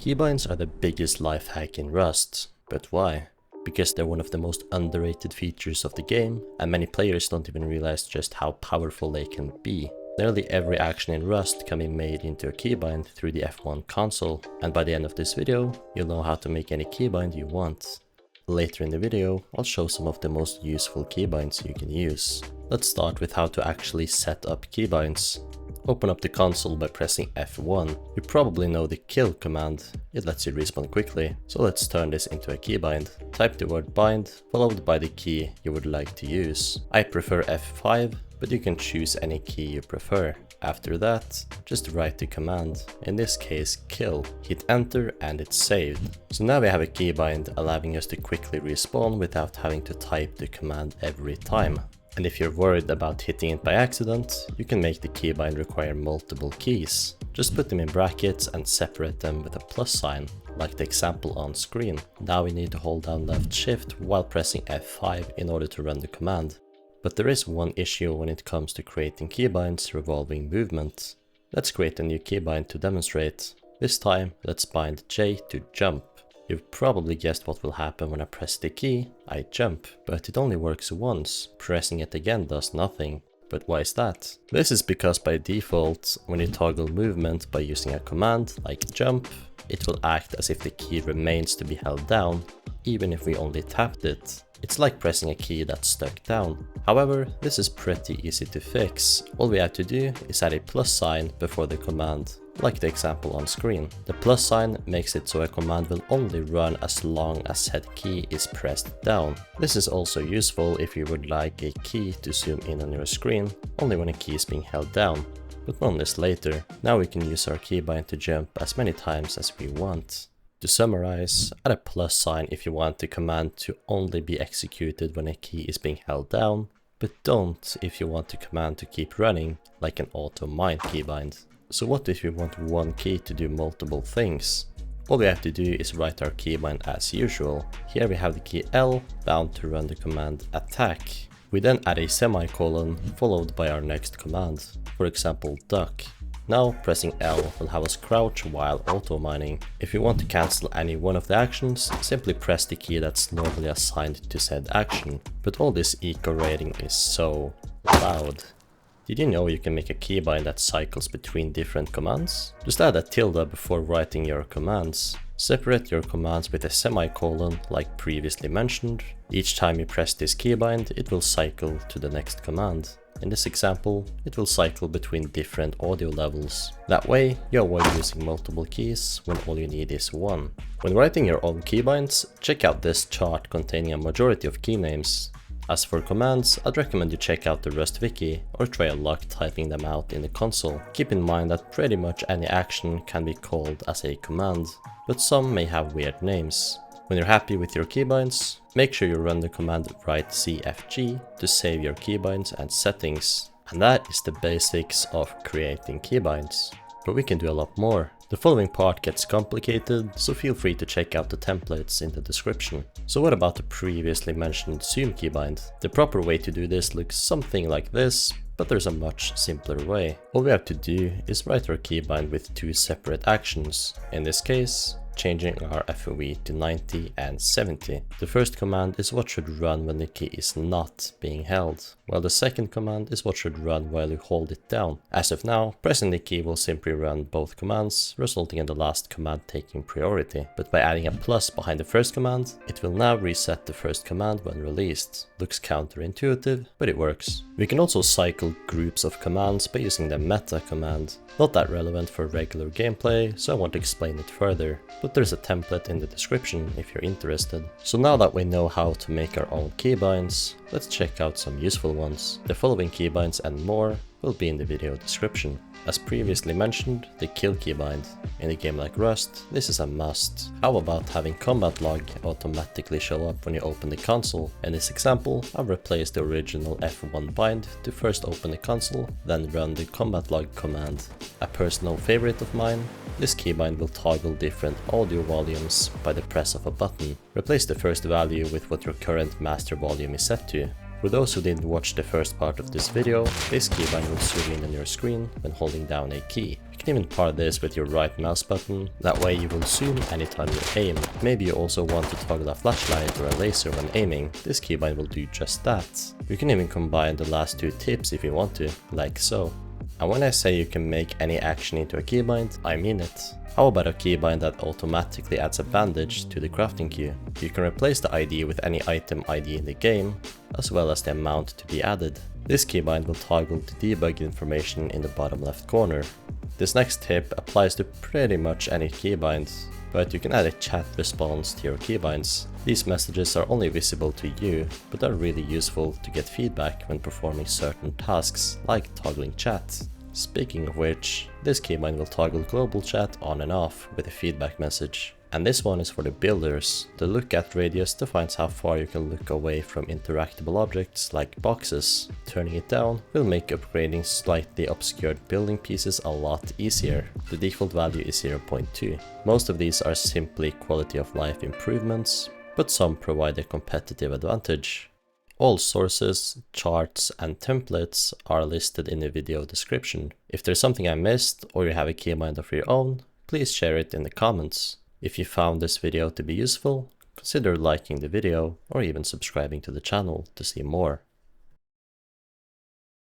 Keybinds are the biggest life hack in Rust, but why? Because they're one of the most underrated features of the game, and many players don't even realize just how powerful they can be. Nearly every action in Rust can be made into a keybind through the F1 console, and by the end of this video, you'll know how to make any keybind you want. Later in the video, I'll show some of the most useful keybinds you can use. Let's start with how to actually set up keybinds. Open up the console by pressing F1. You probably know the kill command, it lets you respawn quickly, so let's turn this into a keybind. Type the word bind, followed by the key you would like to use. I prefer F5, but you can choose any key you prefer. After that, just write the command, in this case kill. Hit enter and it's saved. So now we have a keybind allowing us to quickly respawn without having to type the command every time. And if you're worried about hitting it by accident, you can make the keybind require multiple keys. Just put them in brackets and separate them with a plus sign, like the example on screen. Now we need to hold down left shift while pressing F5 in order to run the command. But there is one issue when it comes to creating keybinds revolving movement. Let's create a new keybind to demonstrate. This time, let's bind J to jump. You've probably guessed what will happen when I press the key, I jump, but it only works once, pressing it again does nothing. But why is that? This is because by default, when you toggle movement by using a command like jump, it will act as if the key remains to be held down, even if we only tapped it. It's like pressing a key that's stuck down. However, this is pretty easy to fix. All we have to do is add a plus sign before the command, like the example on screen. The plus sign makes it so a command will only run as long as said key is pressed down. This is also useful if you would like a key to zoom in on your screen, only when a key is being held down. But more on this later. Now we can use our keybind to jump as many times as we want. To summarize, add a plus sign if you want the command to only be executed when a key is being held down, but don't if you want the command to keep running, like an auto mine keybind. So what if we want one key to do multiple things? All we have to do is write our keybind as usual. Here we have the key L bound to run the command attack. We then add a semicolon followed by our next command, for example duck. Now pressing L will have us crouch while auto mining. If you want to cancel any one of the actions, simply press the key that's normally assigned to said action. But all this eco rating is so loud. Did you know you can make a keybind that cycles between different commands? Just add a tilde before writing your commands. Separate your commands with a semicolon like previously mentioned. Each time you press this keybind, it will cycle to the next command. In this example, it will cycle between different audio levels. That way, you avoid using multiple keys when all you need is one. When writing your own keybinds, check out this chart containing a majority of key names. As for commands, I'd recommend you check out the Rust wiki or try a luck typing them out in the console. Keep in mind that pretty much any action can be called as a command, but some may have weird names. When you're happy with your keybinds, make sure you run the command write cfg to save your keybinds and settings. And that is the basics of creating keybinds. But we can do a lot more. The following part gets complicated, so feel free to check out the templates in the description. So what about the previously mentioned zoom keybind? The proper way to do this looks something like this, but there's a much simpler way. All we have to do is write our keybind with two separate actions. In this case, changing our FOV to 90 and 70. The first command is what should run when the key is not being held, while the second command is what should run while you hold it down. As of now, pressing the key will simply run both commands, resulting in the last command taking priority. But by adding a plus behind the first command, it will now reset the first command when released. Looks counterintuitive, but it works. We can also cycle groups of commands by using the meta command. Not that relevant for regular gameplay, so I won't explain it further, but there's a template in the description if you're interested. So now that we know how to make our own keybinds, let's check out some useful ones. The following keybinds and more will be in the video description. As previously mentioned, the kill keybind. In a game like Rust, this is a must. How about having combat log automatically show up when you open the console? In this example, I've replaced the original F1 bind to first open the console, then run the combat log command. A personal favorite of mine, this keybind will toggle different audio volumes by the press of a button. Replace the first value with what your current master volume is set to. For those who didn't watch the first part of this video, this keybind will zoom in on your screen when holding down a key. You can even pair this with your right mouse button, that way you will zoom anytime you aim. Maybe you also want to toggle a flashlight or a laser when aiming, this keybind will do just that. You can even combine the last two tips if you want to, like so. And when I say you can make any action into a keybind, I mean it. How about a keybind that automatically adds a bandage to the crafting queue? You can replace the ID with any item ID in the game, as well as the amount to be added. This keybind will toggle the debug information in the bottom left corner. This next tip applies to pretty much any keybinds, but you can add a chat response to your keybinds. These messages are only visible to you, but are really useful to get feedback when performing certain tasks, like toggling chat. Speaking of which, this keybind will toggle global chat on and off with a feedback message. And this one is for the builders. The look at radius defines how far you can look away from interactable objects like boxes. Turning it down will make upgrading slightly obscured building pieces a lot easier. The default value is 0.2. Most of these are simply quality of life improvements, but some provide a competitive advantage. All sources, charts, and templates are listed in the video description. If there's something I missed or you have a keybind of your own, please share it in the comments. If you found this video to be useful, consider liking the video or even subscribing to the channel to see more.